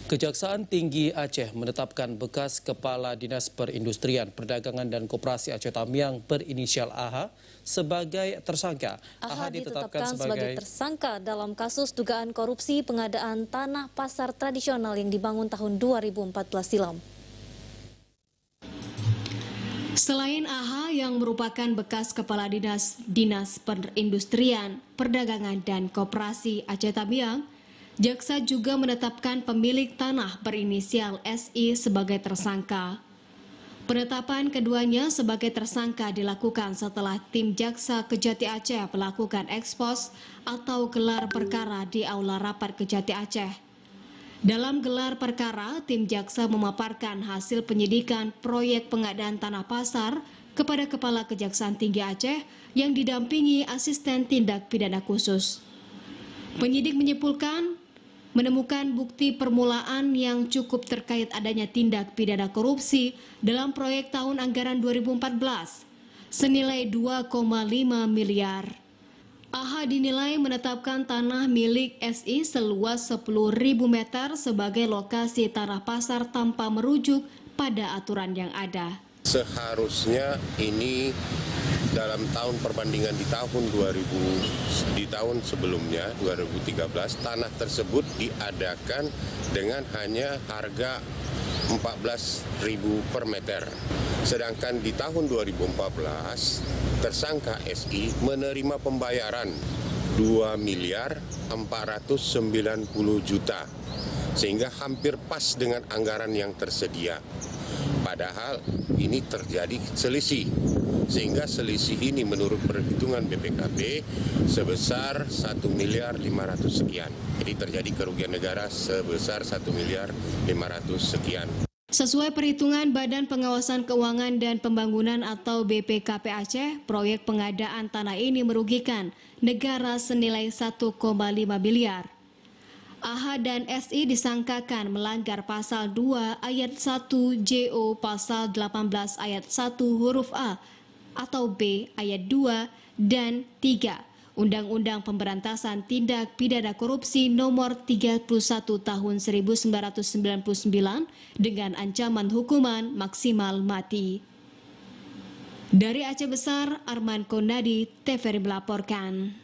Kejaksaan Tinggi Aceh menetapkan bekas Kepala Dinas Perindustrian, Perdagangan dan Koperasi Aceh Tamiang berinisial AH sebagai tersangka. AH ditetapkan sebagai tersangka dalam kasus dugaan korupsi pengadaan tanah pasar tradisional yang dibangun tahun 2014 silam. Selain AH yang merupakan bekas Kepala Dinas Perindustrian, Perdagangan dan Koperasi Aceh Tamiang, jaksa juga menetapkan pemilik tanah berinisial SI sebagai tersangka. Penetapan keduanya sebagai tersangka dilakukan setelah tim jaksa Kejati Aceh melakukan ekspos atau gelar perkara di Aula Rapat Kejati Aceh. Dalam gelar perkara, tim jaksa memaparkan hasil penyidikan proyek pengadaan tanah pasar kepada Kepala Kejaksaan Tinggi Aceh yang didampingi Asisten Tindak Pidana Khusus. Penyidik menemukan bukti permulaan yang cukup terkait adanya tindak pidana korupsi dalam proyek tahun anggaran 2014 senilai 2,5 miliar. AH dinilai menetapkan tanah milik SI seluas 10.000 meter sebagai lokasi tanah pasar tanpa merujuk pada aturan yang ada. Seharusnya ini dalam tahun perbandingan di tahun sebelumnya 2013 tanah tersebut diadakan dengan hanya harga 14.000 per meter. Sedangkan di tahun 2014 tersangka SI menerima pembayaran 2.490.000.000 sehingga hampir pas dengan anggaran yang tersedia. Padahal ini terjadi selisih, sehingga selisih ini menurut perhitungan BPKP sebesar 1.500.000.000 sekian. Jadi terjadi kerugian negara sebesar 1.500.000.000 sekian. Sesuai perhitungan Badan Pengawasan Keuangan dan Pembangunan atau BPKP Aceh, proyek pengadaan tanah ini merugikan negara senilai 1,5 miliar. AH dan SI disangkakan melanggar pasal 2 ayat 1 JO pasal 18 ayat 1 huruf A atau B ayat 2 dan 3 Undang-Undang Pemberantasan Tindak Pidana Korupsi nomor 31 tahun 1999 dengan ancaman hukuman maksimal mati. Dari Aceh Besar, Arman Kondadi, TVRI melaporkan.